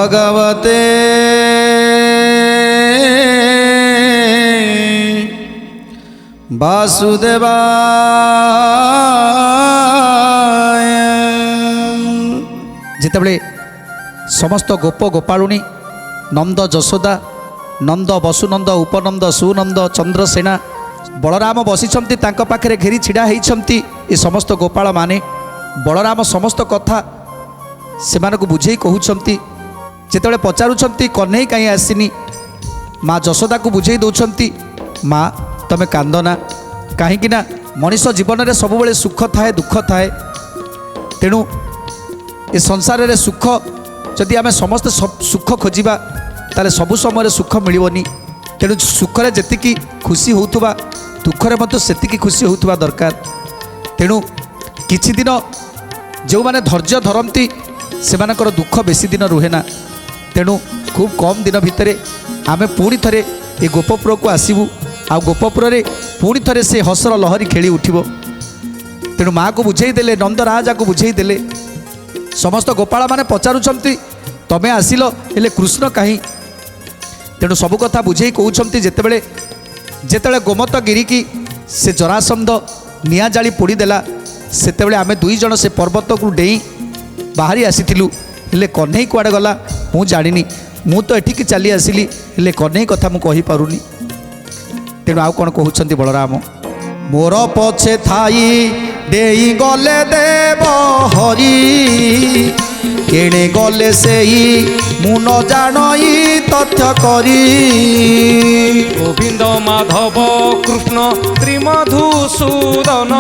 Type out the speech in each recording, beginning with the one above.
भगवते वासुदेवाय। जितेबले समस्त गोप गोपालुणी नंद जशोदा नंद वसुनंद उपनंद सुनंद चंद्रसेना बलराम बसिछंती तांको पाखरे घेरी छिड़ा हेइछंती। ए समस्त गोपाल माने बलराम समस्त कथा सेमानकु बुझेई कहउछंती। जेतेबले पचारुछंती कन्हई काई आसीनी माँ जशोदा को बुझेई दउछंती माँ तमे कांदना कहीं ना मनीष जीवन में सब बेले सुख थाए दुख थाए। तेणु ए संसार रे सुख जदि आम समस्ते सुख खोजा ताले सबु समय सुख मिलनी। तेणु सुखरे जेतिकी खुशी होउथुबा दुखरे मत सेतिकी खुशी होउथुबा दरकार। तेणु किछि दिन जो माने धैर्य धरती सेमानकर दुख बेसी दिन रुहे ना। तेणु खूब कम दिन भितर आमे पुणी थरे ए गोपपुर को आसबू आ गोपपुर रे पुणी थरे से हसर लहरी खेली उठिब। तेणु माँ को बुझेई देले नंद राजा को बुझेई देले। समस्त गोपाल माने पचारुछंती तमे आसिल हेले कृष्ण कहीं। तेणु सबु कथा बुझेई कहउछंती जेतेबेले गोमत गिरी की से जरासंध निया जाली पोड़ीदेला सेतेबेले आमे दुई जण से पर्वत को डेई बाहरी आसीथिलु। हेले कन्हई कुआडे गला मु जानिनी। मु तो एठिकी चली आसिली हेले कन्हई कथा मु कहि पारुनी। तेणु आउ कौन कहउछंती बलराम मोर पछे थाई देई गले देव हरि केणे गले सेई मु न जानई तथ्य करी। गोविंद माधव कृष्ण त्रिमधुसूदन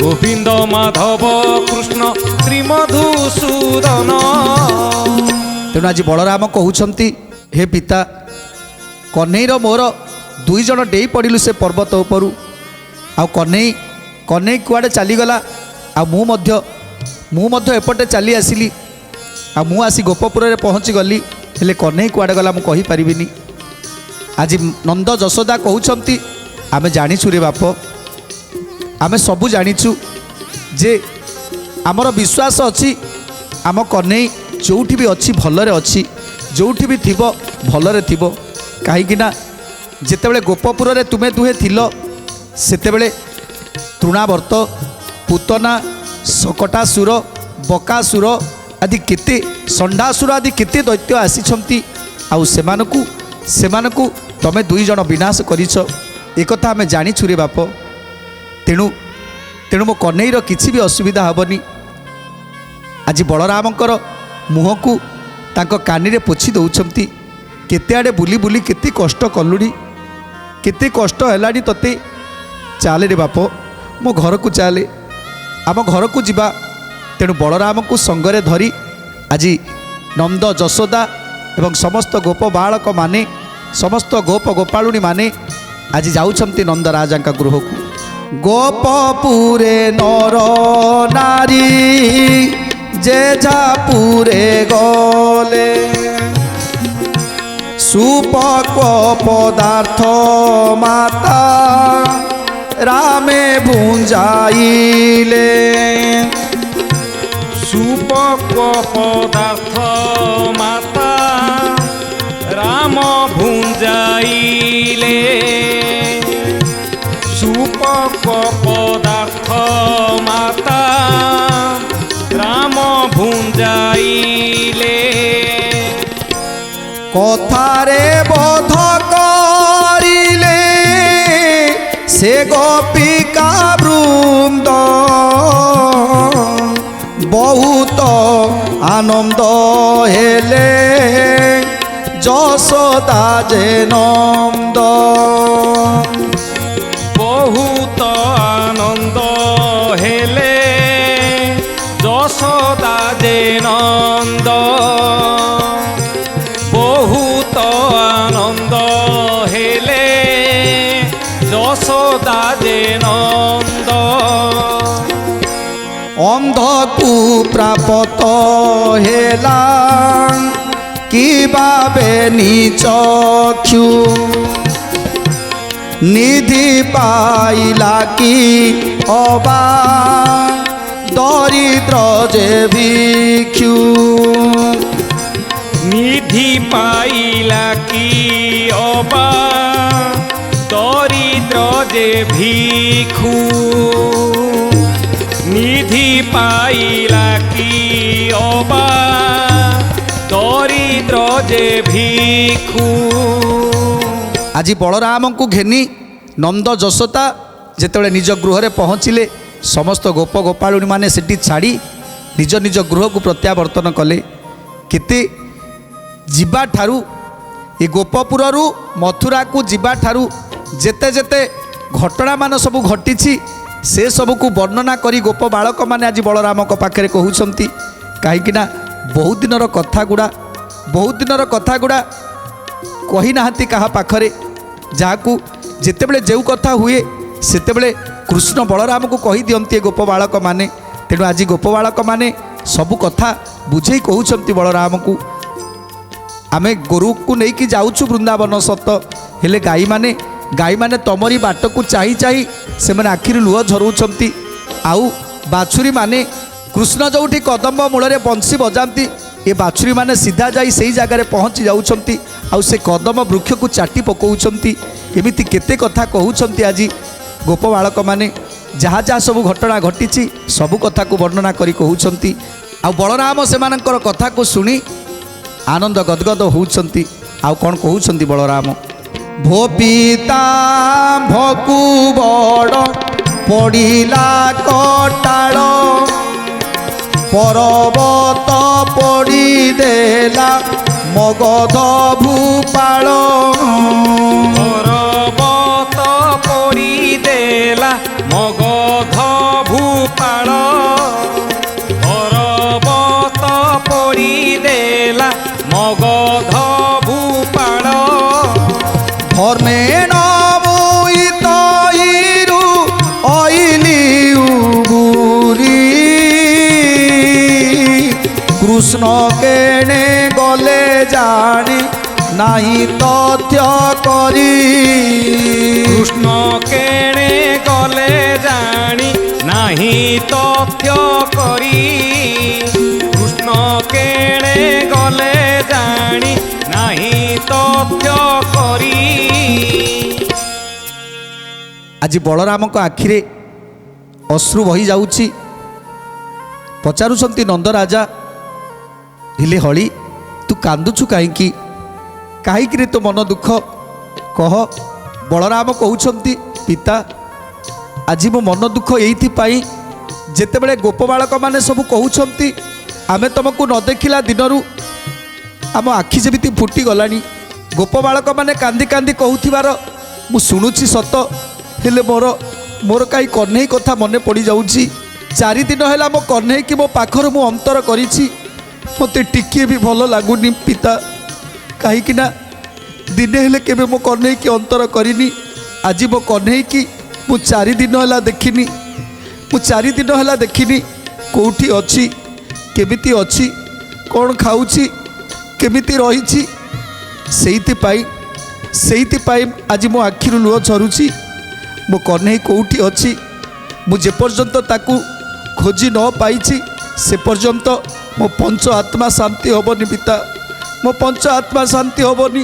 गोविंद माधव कृष्ण त्रिमधुसूदन। तेणु आज बलराम कहउछंती हे पिता कन्हईर मोर दुई जण डेई पड़िलु से पर्वत उपरू आ कन्हई कुआडे चलीगला आ मु मध्य एपटे चली आसिली आ मु आसी गोपपुर रे पहुँची गली हेले कन्हई कुआडे गला मु कहि परिबिनी। आज नंद जशोदा कहउछंती आमे जानिछु रे बाप आमे सबु जानिछु जे आमर विश्वास अछि आम कन्हई जोठी भी अच्छी भलरे अच्छी जोठी भी थिबो भलरे थिबो। कहीं ना जेतेबेले गोपपुर रे तुमे दुहे थिलो सेतेबेले तृणावर्त पूतना सकटासुर बकासुर आदि केते षंडासुर आदि केते दैत्य आसीछंती आउ सेमानकु तमे दुई जण विनाश करिछ एक कथा आमे जानिछु रे बाप। तेणु मो कन्हईर किछि भी असुविधा हेबनी। आज बलरामकर मुह को तांको कानी रे पोछि दउछंती केते आड़े बुली बुली केते कष्ट कलुड़ी केते कष्ट हेलानी तते चाले रे बाप मो घर को चाले आम घर को जिबा। तेणु बलराम को संगरे धरी आज नंद जशोदा एवं समस्त गोप बालक माने समस्त गोप गोपालुणी माने आज जाउछंती नंद राजा का गृह को। गोपपुरे नर नारी जे झापुरे गले सुपक्व पदार्थ माता रामे भुंजाइले। सुपक्व पदार्थ माता राम भुंजाइले सुपक्व पदार्थ माता राम भुंजाइले। कथारे बोध करिले से गोपिका वृंद बहुत आनंद हेले जशोदा जे नंद। बहुत आनंद हेले जशोदा जे नंद बहुत आनंद हेले जशोदा जे नंद। अंध को प्राप्त हेला कि बाबे निचक्षु निधि पाइला कि अबा दरिद्र जे भिक्षु নিধি পাইলা কি অবা দরিদ্র যে ভিক্ষু নিধি পাইলা কি অবা দরিদ্র যে ভিক্ষু। ଆଜି ବଳରାମଙ୍କୁ ଘେନି ନନ୍ଦ ଯଶୋଦା ଯେତେବେଳେ ନିଜ ଗୃହରେ ପହଞ୍ଚିଲେ ସମସ୍ତ ଗୋପ ଗୋପାଳୁଣୀମାନେ ସେଠି ଛାଡ଼ି ନିଜ ନିଜ ଗୃହକୁ ପ୍ରତ୍ୟାବର୍ତ୍ତନ କଲେ। କେତେ ଯିବାଠାରୁ ଏ ଗୋପପୁରରୁ ମଥୁରାକୁ ଯିବାଠାରୁ ଯେତେ ଯେତେ ଘଟଣାମାନ ସବୁ ଘଟିଛି ସେ ସବୁକୁ ବର୍ଣ୍ଣନା କରି ଗୋପ ବାଳକମାନେ ଆଜି ବଳରାମଙ୍କ ପାଖରେ କହୁଛନ୍ତି। କାହିଁକିନା ବହୁତ ଦିନର କଥାଗୁଡ଼ା କହିନାହାନ୍ତି କାହା ପାଖରେ, ଯାହାକୁ ଯେତେବେଳେ ଯେଉଁ କଥା ହୁଏ ସେତେବେଳେ କୃଷ୍ଣ ବଳରାମକୁ କହିଦିଅନ୍ତି ଏ ଗୋପ ବାଳକମାନେ। ତେଣୁ ଆଜି ଗୋପ ବାଳକମାନେ ସବୁ କଥା ବୁଝେଇ କହୁଛନ୍ତି ବଳରାମକୁ, ଆମେ ଗୋରୁକୁ ନେଇକି ଯାଉଛୁ ବୃନ୍ଦାବନ ସତ, ହେଲେ ଗାଈମାନେ ତମରି ବାଟକୁ ଚାହିଁ ଚାହିଁ ସେମାନେ ଆଖିରୁ ଲୁହ ଝରୁଛନ୍ତି। ଆଉ ବାଛୁରୀମାନେ କୃଷ୍ଣ ଯେଉଁଠି କଦମ୍ବ ମୂଳରେ ବଂଶୀ ବଜାନ୍ତି ଏ ବାଛୁରୀମାନେ ସିଧା ଯାଇ ସେଇ ଜାଗାରେ ପହଞ୍ଚି ଯାଉଛନ୍ତି, ଆଉ ସେ କଦମ୍ବ ବୃକ୍ଷକୁ ଚାଟି ପକାଉଛନ୍ତି। ଏମିତି କେତେ କଥା କହୁଛନ୍ତି ଆଜି ଗୋପ ବାଳକମାନେ। ଯାହା ଯାହା ସବୁ ଘଟଣା ଘଟିଛି ସବୁ କଥାକୁ ବର୍ଣ୍ଣନା କରି କହୁଛନ୍ତି। ଆଉ ବଳରାମ ସେମାନଙ୍କର କଥାକୁ ଶୁଣି ଆନନ୍ଦ ଗଦଗଦ ହେଉଛନ୍ତି। ଆଉ କ'ଣ କହୁଛନ୍ତି ବଳରାମ? ଭୋ ପିତା ଭକୁ ବଡ଼ ପଡ଼ିଲା କଟାଳ ପର୍ବତ ପଡ଼ିଦେଲା ମଗଧ ଭୂପାଳ ପର୍ବତ ପଡ଼ିଦେଲା ମଗଧ ଭୂପାଳ ପର୍ବତ ପଡ଼ିଦେଲା ମଗଧ ଭୂପାଳ ଧର୍ମେଣ ମୁଇତଇରୁ ଅଇଲି ଉଗୁରି কৃষ্ণ কেণে গলে জানি নাহি তথ্য করি কৃষ্ণ কেণে গলে জানি নাহি তথ্য করি কৃষ্ণ কেণে গলে জানি নাহি তথ্য করি। আজ বলরামଙ୍କ আখিরে অশ্রু বহি যাଉଛି। পচাରୁଛନ୍ତି ନନ୍ଦ ରାଜା, ହେଲେ ହଳି ତୁ କାନ୍ଦୁଛୁ କାହିଁକି? କାହିଁକିରେ ତୋ ମନ ଦୁଃଖ କହ। ବଳରାମ କହୁଛନ୍ତି, ପିତା ଆଜି ମୋ ମନ ଦୁଃଖ ଏଇଥିପାଇଁ, ଯେତେବେଳେ ଗୋପ ବାଳକମାନେ ସବୁ କହୁଛନ୍ତି ଆମେ ତୁମକୁ ନ ଦେଖିଲା ଦିନରୁ ଆମ ଆଖି ଯେମିତି ଫୁଟିଗଲାଣି। ଗୋପ ବାଳକମାନେ କାନ୍ଦି କାନ୍ଦି କହୁଥିବାର ମୁଁ ଶୁଣୁଛି ସତ, ହେଲେ ମୋର କାହିଁ କହ୍ନେଇ କଥା ମନେ ପଡ଼ିଯାଉଛି। 4 ଦିନ ହେଲା ମୋ କହ୍ନେଇକି ମୋ ପାଖରୁ ମୁଁ ଅନ୍ତର କରିଛି, ମୋତେ ଟିକିଏ ବି ଭଲ ଲାଗୁନି ପିତା। କାହିଁକିନା ଦିନେ ହେଲେ କେବେ ମୋ କହ୍ନେଇକି ଅନ୍ତର କରିନି। ଆଜି ମୋ କହ୍ନେଇକି ମୁଁ 4 ଦିନ ହେଲା ଦେଖିନି। ମୁଁ 4 ଦିନ ହେଲା ଦେଖିନି କେଉଁଠି ଅଛି, କେମିତି ଅଛି, କ'ଣ ଖାଉଛି, କେମିତି ରହିଛି। ସେଇଥିପାଇଁ ଆଜି ମୋ ଆଖିରୁ ଲୁହ ଝରୁଛି। ମୋ କହ୍ନେଇ କେଉଁଠି ଅଛି, ମୁଁ ଯେପର୍ଯ୍ୟନ୍ତ ତାକୁ ଖୋଜି ନ ପାଇଛି ସେ ପର୍ଯ୍ୟନ୍ତ ମୋ ପଞ୍ଚ ଆତ୍ମା ଶାନ୍ତି ହେବନି ପିତା, ମୋ ପଞ୍ଚ ଆତ୍ମା ଶାନ୍ତି ହେବନି।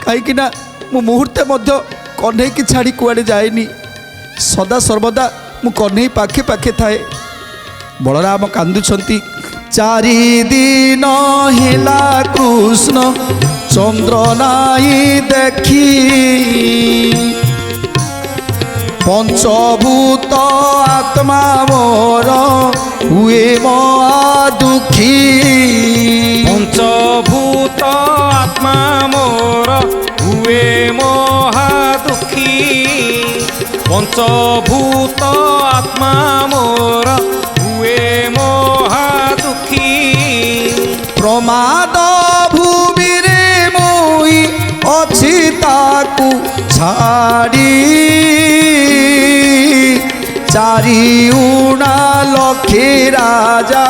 କାହିଁକିନା ମୁଁ ମୁହୂର୍ତ୍ତେ ମଧ୍ୟ କହ୍ନେଇକି ଛାଡ଼ି କୁଆଡ଼େ ଯାଏନି, ସଦା ସର୍ବଦା ମୁଁ କହ୍ନେଇ ପାଖେ ପାଖେ ଥାଏ। ବଳରାମ କାନ୍ଦୁଛନ୍ତି। 4 ଦିନ ହେଲା କୃଷ୍ଣ ଚନ୍ଦ୍ର ନାଇଁ ଦେଖି ପଞ୍ଚଭୂତ ଆତ୍ମା ମୋର ହୁଏ ମହା ଦୁଃଖୀ ପଞ୍ଚଭୂତ ଆତ୍ମା ମୋର ହୁଏ ମହା ଦୁଃଖୀ ପଞ୍ଚଭୂତ ଆତ୍ମା ମୋର ହୁଏ ମହା ଦୁଃଖୀ। ପ୍ରମାଦ ଭୂମିରେ ମୁଇ ଅଛି ତାକୁ ଛାଡ଼ି 4 ଲକ୍ଷେ ରାଜା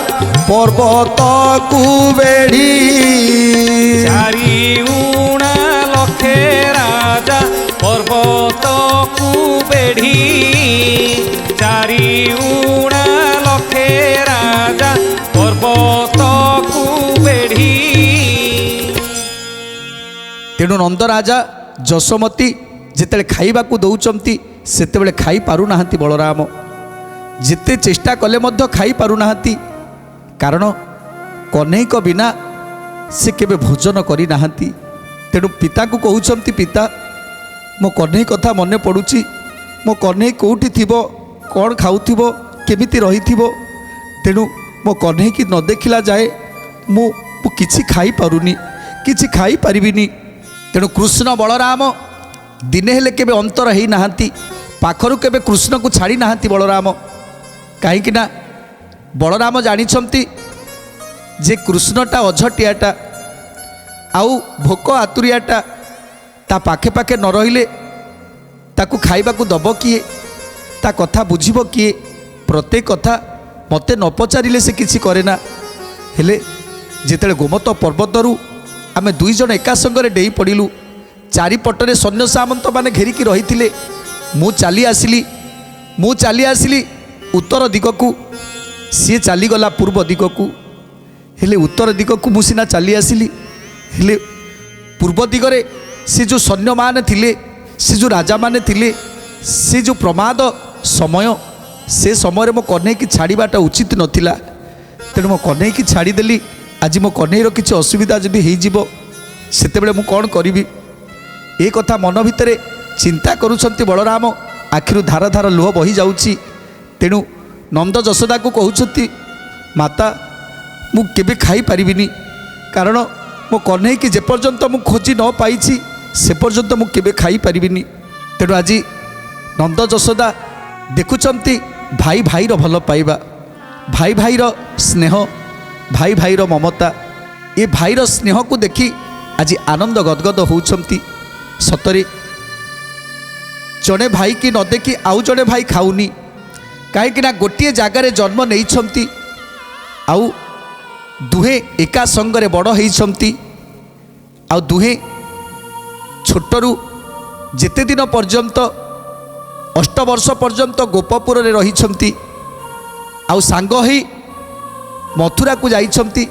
ପର୍ବତକୁ ବେଢ଼ି 4 ଲକ୍ଷେ ରାଜା ପର୍ବତକୁ ବେଢ଼ି 4 ଲକ୍ଷେ ରାଜା ପର୍ବତକୁ ବେଢ଼ି। ତେଣୁ ନନ୍ଦ ରାଜା ଯଶୋମତୀ ଯେତେବେଳେ ଖାଇବାକୁ ଦେଉଛନ୍ତି ସେତେବେଳେ ଖାଇପାରୁନାହାନ୍ତି ବଳରାମ। ଯେତେ ଚେଷ୍ଟା କଲେ ମଧ୍ୟ ଖାଇପାରୁନାହାନ୍ତି, କାରଣ କହ୍ନେଇଙ୍କ ବିନା ସେ କେବେ ଭୋଜନ କରିନାହାନ୍ତି। ତେଣୁ ପିତାଙ୍କୁ କହୁଛନ୍ତି, ପିତା ମୋ କହ୍ନେଇ କଥା ମନେ ପଡ଼ୁଛି, ମୋ କହ୍ନେଇ କେଉଁଠି ଥିବ, କ'ଣ ଖାଉଥିବ, କେମିତି ରହିଥିବ। ତେଣୁ ମୋ କହ୍ନେଇକି ନ ଦେଖିଲା ଯାଏ ମୁଁ କିଛି ଖାଇପାରୁନି, କିଛି ଖାଇପାରିବିନି। ତେଣୁ କୃଷ୍ଣ ବଳରାମ ଦିନେ ହେଲେ କେବେ ଅନ୍ତର ହେଇନାହାନ୍ତି, ପାଖରୁ କେବେ କୃଷ୍ଣକୁ ଛାଡ଼ି ନାହାନ୍ତି ବଳରାମ। କାହିଁକିନା ବଳରାମ ଜାଣିଛନ୍ତି ଯେ କୃଷ୍ଣଟା ଅଝଟିଆଟା, ଆଉ ଭୋକ ଆତୁରିଆଟା, ତା ପାଖେ ପାଖେ ନ ରହିଲେ ତାକୁ ଖାଇବାକୁ ଦେବ କିଏ, ତା କଥା ବୁଝିବ କିଏ। ପ୍ରତ୍ୟେକ କଥା ମୋତେ ନ ପଚାରିଲେ ସେ କିଛି କରେ ନା। ହେଲେ ଯେତେବେଳେ ଗୋମତ ପର୍ବତରୁ ଆମେ ଦୁଇ ଜଣ ଏକା ସଙ୍ଗରେ ଡେଇଁ ପଡ଼ିଲୁ, ଚାରିପଟରେ ସୈନ୍ୟ ସାମନ୍ତମାନେ ଘେରିକି ରହିଥିଲେ, ମୁଁ ଚାଲି ଆସିଲି ଉତ୍ତର ଦିଗକୁ, ସିଏ ଚାଲିଗଲା ପୂର୍ବ ଦିଗକୁ। ହେଲେ ଉତ୍ତର ଦିଗକୁ ମୁଁ ସିନା ଚାଲି ଆସିଲି, ହେଲେ ପୂର୍ବ ଦିଗରେ ସେ ଯେଉଁ ସୈନ୍ୟମାନେ ଥିଲେ, ସେ ଯେଉଁ ରାଜାମାନେ ଥିଲେ, ସେ ଯେଉଁ ପ୍ରମାଦ ସମୟ, ସେ ସମୟରେ ମୋ କହ୍ନେଇକି ଛାଡ଼ିବାଟା ଉଚିତ ନଥିଲା। ତେଣୁ ମୋ କହ୍ନେଇକି ଛାଡ଼ିଦେଲି। ଆଜି ମୋ କହ୍ନେଇର କିଛି ଅସୁବିଧା ଯଦି ହେଇଯିବ ସେତେବେଳେ ମୁଁ କ'ଣ କରିବି, ଏ କଥା ମନ ଭିତରେ ଚିନ୍ତା କରୁଛନ୍ତି ବଳରାମ। ଆଖିରୁ ଧାର ଧାର ଲୁହ ବହି ଯାଉଛି। ତେଣୁ ନନ୍ଦ ଯଶୋଦାକୁ କହୁଛନ୍ତି, ମାତା ମୁଁ କେବେ ଖାଇପାରିବିନି, କାରଣ ମୋ କହ୍ନେଇକି ଯେପର୍ଯ୍ୟନ୍ତ ମୁଁ ଖୋଜି ନ ପାଇଛି ସେ ପର୍ଯ୍ୟନ୍ତ ମୁଁ କେବେ ଖାଇପାରିବିନି। ତେଣୁ ଆଜି ନନ୍ଦ ଯଶୋଦା ଦେଖୁଛନ୍ତି ଭାଇ ଭାଇର ଭଲ ପାଇବା, ଭାଇ ଭାଇର ସ୍ନେହ, ଭାଇ ଭାଇର ମମତା, ଏ ଭାଇର ସ୍ନେହକୁ ଦେଖି ଆଜି ଆନନ୍ଦ ଗଦଗଦ ହେଉଛନ୍ତି। ସତରେ ଜଣେ ଭାଇକି ନ ଦେଖି ଆଉ ଜଣେ ଭାଇ ଖାଉନି, କାହିଁକିନା ଗୋଟିଏ ଜାଗାରେ ଜନ୍ମ ନେଇଛନ୍ତି, ଆଉ ଦୁହେଁ ଏକା ସଙ୍ଗରେ ବଡ଼ ହେଇଛନ୍ତି, ଆଉ ଦୁହେଁ ଛୋଟରୁ ଯେତେ ଦିନ ପର୍ଯ୍ୟନ୍ତ 8 ବର୍ଷ ପର୍ଯ୍ୟନ୍ତ ଗୋପପୁରରେ ରହିଛନ୍ତି, ଆଉ ସାଙ୍ଗ ହେଇ ମଥୁରାକୁ ଯାଇଛନ୍ତି,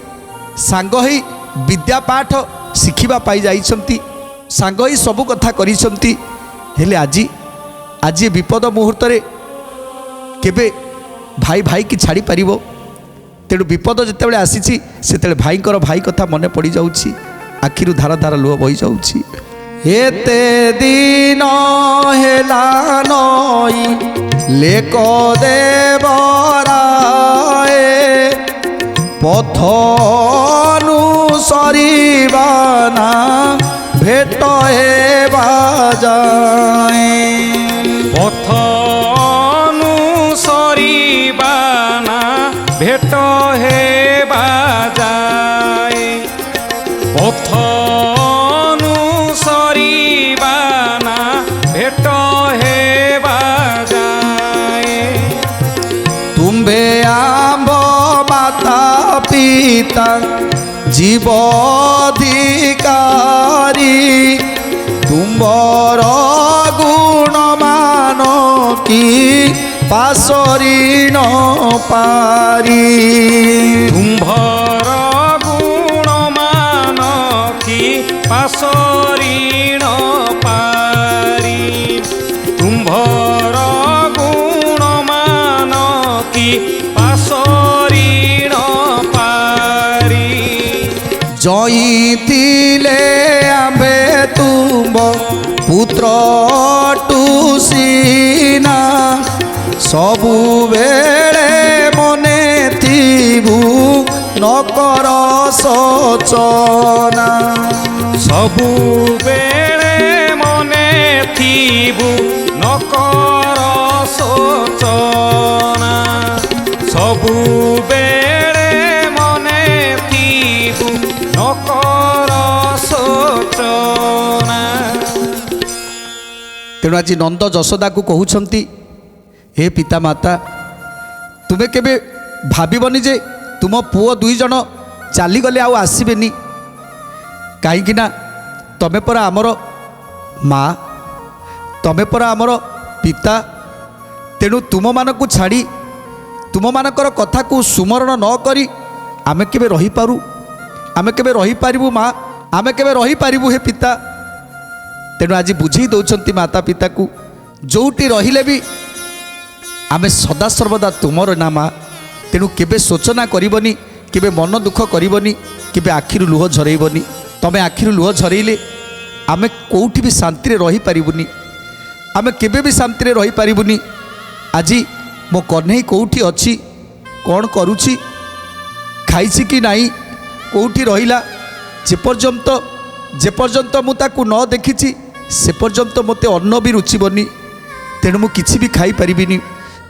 ସାଙ୍ଗ ହେଇ ବିଦ୍ୟାପାଠ ଶିଖିବା ପାଇଁ ଯାଇଛନ୍ତି, ସାଙ୍ଗ ହେଇ ସବୁ କଥା କରିଛନ୍ତି। ହେଲେ ଆଜି ବିପଦ ମୁହୂର୍ତ୍ତରେ କେବେ ଭାଇ ଭାଇକି ଛାଡ଼ିପାରିବ? ତେଣୁ ବିପଦ ଯେତେବେଳେ ଆସିଛି ସେତେବେଳେ ଭାଇଙ୍କର ଭାଇ କଥା ମନେ ପଡ଼ିଯାଉଛି, ଆଖିରୁ ଧାର ଧାର ଲୁହ ବହିଯାଉଛି। ଏତେ ଦିନ ହେଲା ନଈ ଲେକ ଦେବରାଏ, ପଥ ଅନୁସରିବା ନା ଭେଟ ହେବା ଯାଏ, পথ অনুসরিবা না ভেট হেবা যায়, পথ অনুসরিবা না ভেট হেবা যায়। ତୁମ୍ଭେ ଆମ୍ଭ ମାତା ପିତା ଜୀବଧିକାରୀ, ତୁମ୍ଭର ଗୁଣମାନ କି ପାଶରୀଣ ପାରି, তুম্ভর গুণমান কি পাশরিণ পারি, তুম্ভর গুণমান কি পাশরিণ পারি। জয়িতিলে আম্ভে তুম্ভ পুত্র টুসিনা, ସବୁବେଳେ ମନେ ଥିବୁ ନକର ସଚନା, ସବୁବେଳେ ମନେ ଥିବୁ ନକର ଶୋଚନା, ସବୁବେଳେ ମନେ ଥିବୁ ନକର ଶୋଚନା। ତେଣୁ ଆଜି ନନ୍ଦ ଯଶୋଦାକୁ କହୁଛନ୍ତି, ହେ ପିତାମାତା, ତୁମେ କେବେ ଭାବିବନି ଯେ ତୁମ ପୁଅ 2 ଜଣ ଚାଲିଗଲେ ଆଉ ଆସିବେନି, କାହିଁକିନା ତମେ ପରା ଆମର ମା, ତମେ ପରା ଆମର ପିତା। ତେଣୁ ତୁମମାନଙ୍କୁ ଛାଡ଼ି, ତୁମମାନଙ୍କର କଥାକୁ ସୁମରଣ ନ କରି ଆମେ କେବେ ରହିପାରିବୁ ମା, ଆମେ କେବେ ରହିପାରିବୁ ହେ ପିତା? ତେଣୁ ଆଜି ବୁଝେଇ ଦେଉଛନ୍ତି ମାତା ପିତାକୁ, ଯେଉଁଠି ରହିଲେ ବି ଆମେ ସଦାସର୍ବଦା ତୁମର ନା ମା। ତେଣୁ କେବେ ଶୋଚନା କରିବନି, କେବେ ମନ ଦୁଃଖ କରିବନି, କେବେ ଆଖିରୁ ଲୁହ ଝରେଇବନି। ତମେ ଆଖିରୁ ଲୁହ ଝରେଇଲେ ଆମେ କେଉଁଠି ବି ଶାନ୍ତିରେ ରହିପାରିବୁନି, ଆମେ କେବେ ବି ଶାନ୍ତିରେ ରହିପାରିବୁନି। ଆଜି ମୋ କହ୍ନେଇ କେଉଁଠି ଅଛି, କ'ଣ କରୁଛି, ଖାଇଛି କି ନାହିଁ, କେଉଁଠି ରହିଲା, ଯେପର୍ଯ୍ୟନ୍ତ ମୁଁ ତାକୁ ନ ଦେଖିଛି ସେ ପର୍ଯ୍ୟନ୍ତ ମୋତେ ଅନ୍ନ ବି ରୁଚିବନି। ତେଣୁ ମୁଁ କିଛି ବି ଖାଇପାରିବିନି।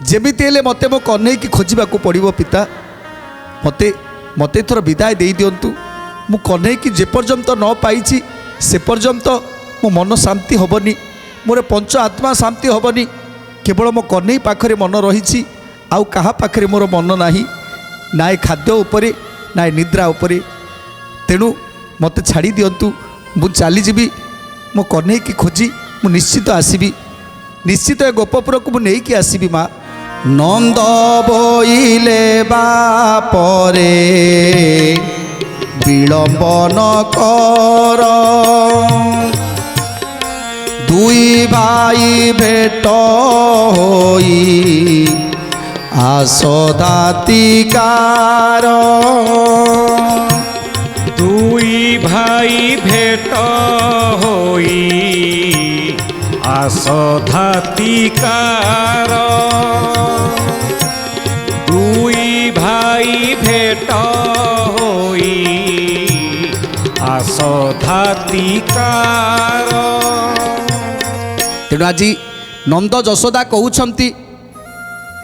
ଯେମିତି ହେଲେ ମୋତେ ମୋ କହ୍ନେଇକି ଖୋଜିବାକୁ ପଡ଼ିବ ପିତା। ମୋତେ ଏଥର ବିଦାୟ ଦେଇଦିଅନ୍ତୁ। ମୁଁ କହ୍ନେଇକି ଯେପର୍ଯ୍ୟନ୍ତ ନ ପାଇଛି ସେ ପର୍ଯ୍ୟନ୍ତ ମୋ ମନ ଶାନ୍ତି ହେବନି, ମୋର ପଞ୍ଚ ଆତ୍ମା ଶାନ୍ତି ହେବନି। କେବଳ ମୋ କହ୍ନେଇ ପାଖରେ ମନ ରହିଛି, ଆଉ କାହା ପାଖରେ ମୋର ମନ ନାହିଁ, ନା ଏ ଖାଦ୍ୟ ଉପରେ ନା ଏ ନିଦ୍ରା ଉପରେ। ତେଣୁ ମୋତେ ଛାଡ଼ି ଦିଅନ୍ତୁ, ମୁଁ ଚାଲିଯିବି। ମୋ କହ୍ନେଇକି ଖୋଜି ମୁଁ ନିଶ୍ଚିତ ଆସିବି, ନିଶ୍ଚିତ ଏ ଗୋପପୁରକୁ ମୁଁ ନେଇକି ଆସିବି ମା। ନନ୍ଦ ବୋଇଲେ ବାପରେ ବିଳମ୍ବ ନ କର, ଦୁଇ ଭାଇ ଭେଟ ହୋଇ ଆସ ଦାତିକାର। দুই ভাই ভেট হই আস ধাতিকার। দুই ভাই ভেট হই আস ধাতিকার। ତେଣୁ ଆଜି ନନ୍ଦ ଯଶୋଦା କହୁଛନ୍ତି,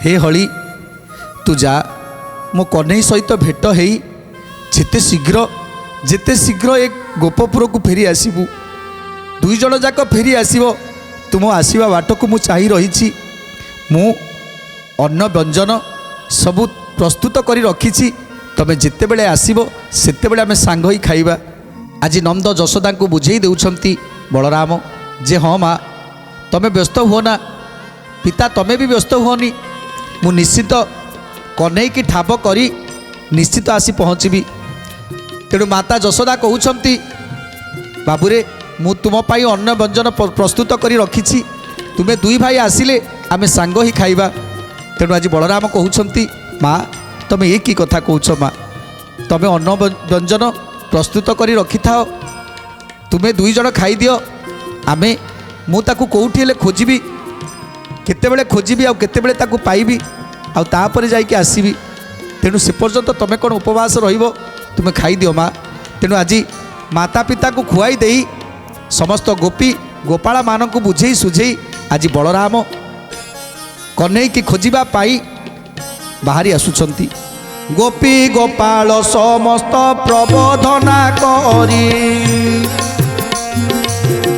ହେ ହଳି ତୁ ଯା, ମୋ କହ୍ନେଇ ସହିତ ଭେଟ ହେଇ ଯେତେ ଶୀଘ୍ର ଏ ଗୋପପୁରକୁ ଫେରି ଆସିବୁ। ଦୁଇ ଜଣ ଯାକ ଫେରି ଆସିବ। ତୁମ ଆସିବା ବାଟକୁ ମୁଁ ଚାହିଁ ରହିଛି। ମୁଁ ଅନ୍ନ ବ୍ୟଞ୍ଜନ ସବୁ ପ୍ରସ୍ତୁତ କରି ରଖିଛି। ତମେ ଯେତେବେଳେ ଆସିବ ସେତେବେଳେ ଆମେ ସାଙ୍ଗ ହୋଇ ଖାଇବା। ଆଜି ନନ୍ଦ ଯଶୋଦାଙ୍କୁ ବୁଝେଇ ଦେଉଛନ୍ତି ବଳରାମ ଯେ ହଁ ମା, ତମେ ବ୍ୟସ୍ତ ହୁଅ ନା, ପିତା ତମେ ବି ବ୍ୟସ୍ତ ହୁଅନି। ମୁଁ ନିଶ୍ଚିତ କହ୍ନେଇକି ଠାବ କରି ନିଶ୍ଚିତ ଆସି ପହଞ୍ଚିବି। ତେଣୁ ମାତା ଯଶୋଦା କହୁଛନ୍ତି, ବାବୁରେ ମୁଁ ତୁମ ପାଇଁ ଅନ୍ନ ବ୍ୟଞ୍ଜନ ପ୍ରସ୍ତୁତ କରି ରଖିଛି, ତୁମେ ଦୁଇ ଭାଇ ଆସିଲେ ଆମେ ସାଙ୍ଗ ହିଁ ଖାଇବା। ତେଣୁ ଆଜି ବଳରାମ କହୁଛନ୍ତି, ମା ତମେ ଏ କି କଥା କହୁଛ ମା, ତମେ ଅନ୍ନ ବ୍ୟଞ୍ଜନ ପ୍ରସ୍ତୁତ କରି ରଖିଥାଅ, ତୁମେ ଦୁଇ ଜଣ ଖାଇଦିଅ। ମୁଁ ତାକୁ କେଉଁଠି ହେଲେ ଖୋଜିବି, କେତେବେଳେ ଖୋଜିବି ଆଉ କେତେବେଳେ ତାକୁ ପାଇବି, ଆଉ ତାପରେ ଯାଇକି ଆସିବି। ତେଣୁ ସେ ପର୍ଯ୍ୟନ୍ତ ତମେ କ'ଣ ଉପବାସ ରହିବ, ତୁମେ ଖାଇଦିଅ ମା। ତେଣୁ ଆଜି ମାତା ପିତାକୁ ଖୁଆଇ ଦେଇ ସମସ୍ତ ଗୋପୀ ଗୋପାଳମାନଙ୍କୁ ବୁଝେଇ ସୁଝେଇ ଆଜି ବଳରାମ କହ୍ନେଇକି ଖୋଜିବା ପାଇଁ ବାହାରି ଆସୁଛନ୍ତି। ଗୋପୀ ଗୋପାଳ ସମସ୍ତ ପ୍ରବୋଧନା କରି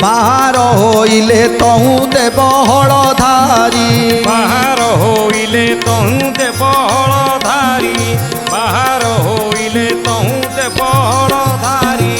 ବାହାର ହୋଇଲେ ତହୁଁ ଦେବ ହଳଧାରୀ। বাহার হইলে তহু দেব হলধারি। বাহার হইলে তহু দেব হলধারি।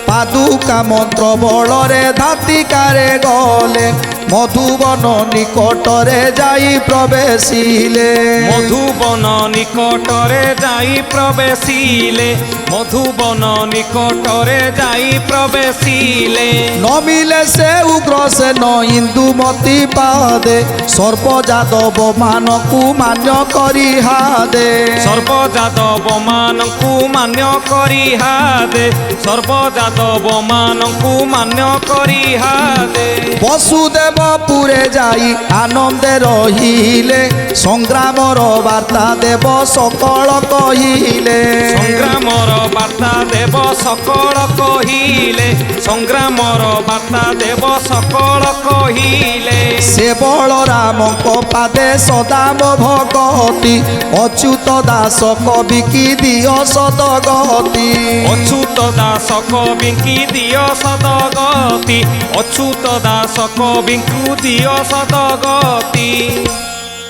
পাদুকা মন্ত্র বଳରେ ধাতিকারে গলে মধুবন নিকটরে যাই প্রবেশিলে। মধুবন নিকটরে যাই প্রবেশিলে। মধুবন নিকটরে যাই প্রবেশিলে। নমিলে সে উগ্র সেন ইন্দুমতি পাদে সর্বযাদব মানকু মান্য করি হাদে। সর্বযাদব মানকু মান্য করি হাদে। সর্বযাদব মানকু মান্য করি হাদে। বসুদেব পুরে যাই আনন্দে রহিলে সংগ্রামর বার্তা দেব সকল কহিলে। সংগ্রামর বার্তা দেব সকল কহিলে। সংগ্রামর বার্তা দেব সকল কহিলে। সে বলরামଙ୍କ পাদে সদাম ভগতি অচ্যুত দাস কবি কি দিও সদগতি। অচ্যুত দাস কবিঙ্কি দিও সদগতি। অচ্যুত দাস কবিঙ্কু দিও সদগতি।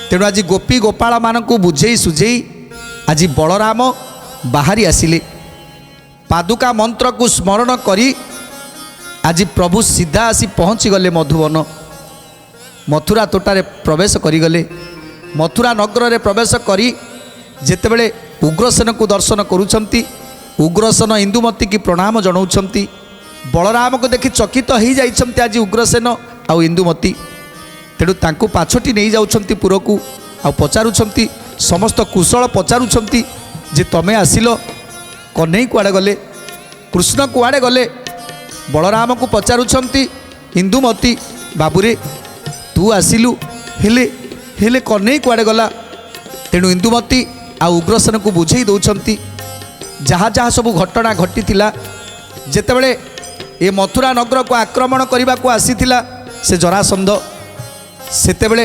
ତେଣୁ ଆଜି ଗୋପୀ ଗୋପାଳମାନଙ୍କୁ ବୁଝେଇ ସୁଝେଇ ଆଜି ବଳରାମ ବାହାରି ଆସିଲେ। ପାଦୁକା ମନ୍ତ୍ରକୁ ସ୍ମରଣ କରି ଆଜି ପ୍ରଭୁ ସିଧା ଆସି ପହଞ୍ଚିଗଲେ ମଧୁବନ। ମଥୁରା ତୋଟାରେ ପ୍ରବେଶ କରିଗଲେ। ମଥୁରା ନଗରରେ ପ୍ରବେଶ କରି ଯେତେବେଳେ ଉଗ୍ରସେନକୁ ଦର୍ଶନ କରୁଛନ୍ତି, ଉଗ୍ରସେନ ଇନ୍ଦୁମତୀକି ପ୍ରଣାମ ଜଣାଉଛନ୍ତି। ବଳରାମକୁ ଦେଖି ଚକିତ ହୋଇଯାଇଛନ୍ତି ଆଜି ଉଗ୍ରସେନ ଆଉ ଇନ୍ଦୁମତୀ। ତେଣୁ ତାଙ୍କୁ ପାଛୋଟି ନେଇଯାଉଛନ୍ତି ପୁରକୁ ଆଉ ପଚାରୁଛନ୍ତି, ସମସ୍ତ କୁଶଳ ପଚାରୁଛନ୍ତି ଯେ ତମେ ଆସିଲ, କହ୍ନେଇ କୁଆଡ଼େ ଗଲେ, କୃଷ୍ଣ କୁଆଡ଼େ ଗଲେ? ବଳରାମକୁ ପଚାରୁଛନ୍ତି ଇନ୍ଦୁମତୀ, ବାବୁରେ ତୁ ଆସିଲୁ, ହେଲେ ହେଲେ କହ୍ନେଇ କୁଆଡ଼େ ଗଲା? ତେଣୁ ଇନ୍ଦୁମତୀ ଆଉ ଉଗ୍ରସେନକୁ ବୁଝେଇ ଦେଉଛନ୍ତି ଯାହା ଯାହା ସବୁ ଘଟଣା ଘଟିଥିଲା। ଯେତେବେଳେ ଏ ମଥୁରା ନଗରକୁ ଆକ୍ରମଣ କରିବାକୁ ଆସିଥିଲା ସେ ଜରାସନ୍ଧ, ସେତେବେଳେ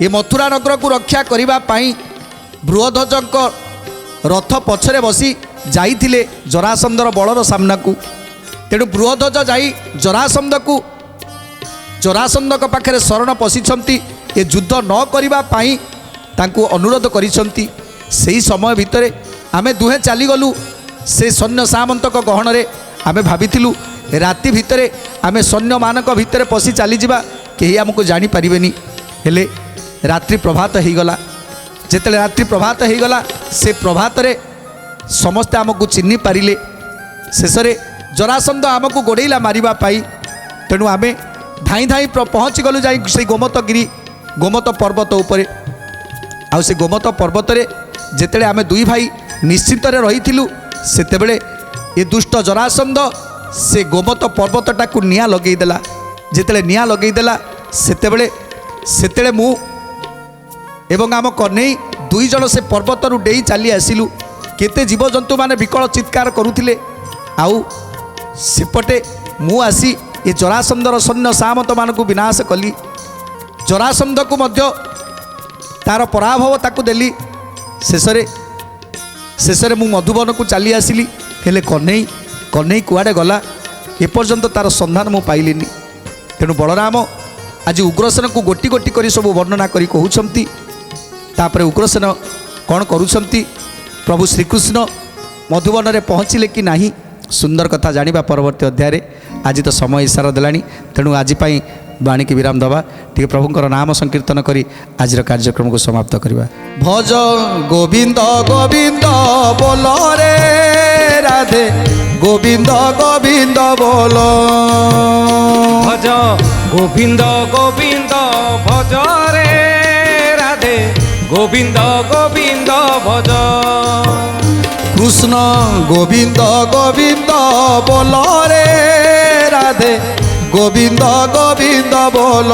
ଏ ମଥୁରା ନଗରକୁ ରକ୍ଷା କରିବା ପାଇଁ ବୃହଧ୍ୱଜଙ୍କ ରଥ ପଛରେ ବସି ଯାଇଥିଲେ ଜରାସନ୍ଧର ବଳର ସାମ୍ନାକୁ। ତେଣୁ ବୃହଧ୍ୱଜ ଯାଇ ଜରାସନ୍ଧଙ୍କ ପାଖରେ ଶରଣ ପଶିଛନ୍ତି, ଏ ଯୁଦ୍ଧ ନ କରିବା ପାଇଁ ତାଙ୍କୁ ଅନୁରୋଧ କରିଛନ୍ତି। ସେହି ସମୟ ଭିତରେ ଆମେ ଦୁହେଁ ଚାଲିଗଲୁ ସେ ସୈନ୍ୟ ସାମନ୍ତଙ୍କ ଗହଣରେ। ଆମେ ଭାବିଥିଲୁ ରାତି ଭିତରେ ଆମେ ସୈନ୍ୟମାନଙ୍କ ଭିତରେ ପଶି ଚାଲିଯିବା, କେହି ଆମକୁ ଜାଣିପାରିବେନି। ହେଲେ ରାତ୍ରି ପ୍ରଭାତ ହୋଇଗଲା। ଯେତେବେଳେ ରାତ୍ରି ପ୍ରଭାତ ହୋଇଗଲା, ସେ ପ୍ରଭାତରେ ସମସ୍ତେ ଆମକୁ ଚିହ୍ନି ପାରିଲେ। ଶେଷରେ ଜରାସନ୍ଧ ଆମକୁ ଗୋଡ଼େଇଲା ମାରିବା ପାଇଁ। ତେଣୁ ଆମେ ଧାଇଁ ଧାଇଁ ପହଞ୍ଚିଗଲୁ ଯାଇ ସେଇ ଗୋମତଗିରି, ଗୋମତ ପର୍ବତ ଉପରେ। ଆଉ ସେ ଗୋମତ ପର୍ବତରେ ଯେତେବେଳେ ଆମେ ଦୁଇ ଭାଇ ନିଶ୍ଚିନ୍ତରେ ରହିଥିଲୁ, ସେତେବେଳେ ଏ ଦୁଷ୍ଟ ଜରାସନ୍ଧ ସେ ଗୋମତ ପର୍ବତଟାକୁ ନିଆଁ ଲଗେଇଦେଲା। ଯେତେବେଳେ ନିଆଁ ଲଗେଇଦେଲା, ସେତେବେଳେ ମୁଁ ଏବଂ ଆମ କହ୍ନେଇ ଦୁଇ ଜଣ ସେ ପର୍ବତରୁ ଡେଇଁ ଚାଲି ଆସିଲୁ। କେତେ ଜୀବଜନ୍ତୁମାନେ ବିକଳ ଚିତ୍କାର କରୁଥିଲେ। ଆଉ ସେପଟେ ମୁଁ ଆସି ଏ ଜରାସନ୍ଧର ସୈନ୍ୟ ସାମନ୍ତମାନଙ୍କୁ ବିନାଶ କଲି। ଜରାସନ୍ଧକୁ ମଧ୍ୟ ତାର ପରାଭବ ତାକୁ ଦେଲି। ଶେଷରେ ମୁଁ ମଧୁବନକୁ ଚାଲି ଆସିଲି। ହେଲେ କହ୍ନେଇ କୁଆଡ଼େ ଗଲା, ଏପର୍ଯ୍ୟନ୍ତ ତାର ସନ୍ଧାନ ମୁଁ ପାଇଲିନି। ତେଣୁ ବଳରାମ ଆଜି ଉଗ୍ରସେନକୁ ଗୋଟି ଗୋଟି କରି ସବୁ ବର୍ଣ୍ଣନା କରି କହୁଛନ୍ତି। ତାପରେ ଉଗ୍ରସେନ କ'ଣ କରୁଛନ୍ତି, ପ୍ରଭୁ ଶ୍ରୀକୃଷ୍ଣ ମଧୁବନରେ ପହଞ୍ଚିଲେ କି ନାହିଁ, ସୁନ୍ଦର କଥା ଜାଣିବା ପରବର୍ତ୍ତୀ ଅଧ୍ୟାୟରେ। ଆଜି ତ ସମୟ ଇସାରା ଦେଲାଣି, ତେଣୁ ଆଜି ପାଇଁ ବାଣୀକି ବିରାମ ଦେବା। ଟିକେ ପ୍ରଭୁଙ୍କର ନାମ ସଂକୀର୍ତ୍ତନ କରି ଆଜିର କାର୍ଯ୍ୟକ୍ରମକୁ ସମାପ୍ତ କରିବା। ଭଜ ଗୋବିନ୍ଦ ଗୋବିନ୍ଦ ବୋଲ ରେ ରାଧେ, ଗୋବିନ୍ଦ ଗୋବିନ୍ଦ ବୋଲ। ଭଜ ଗୋବିନ୍ଦ ଗୋବିନ୍ଦ ଭଜ ରେ ରାଧେ, ଗୋବିନ୍ଦ ଗୋବିନ୍ଦ ଭଜ। কৃষ্ণ গোবিন্দ গোবিন্দ বল রে রাধে, গোবিন্দ গোবিন্দ বল।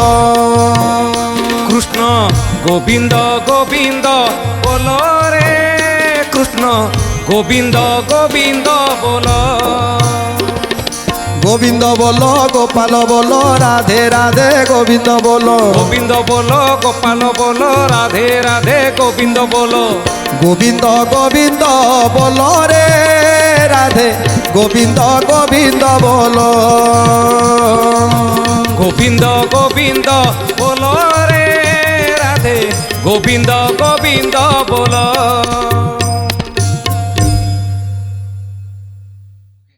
কৃষ্ণ গোবিন্দ গোবিন্দ বল রে কৃষ্ণ, গোবিন্দ গোবিন্দ বল। গোবিন্দ বল গোপাল বল রাধে রাধে গোবিন্দ বল। গোবিন্দ বল গোপাল বল রাধে রাধে গোবিন্দ বল। গোবিন্দ গোবিন্দ বল রে রাধে, গোবিন্দ গোবিন্দ বল। গোবিন্দ গোবিন্দ বল রে রাধে, গোবিন্দ গোবিন্দ বল।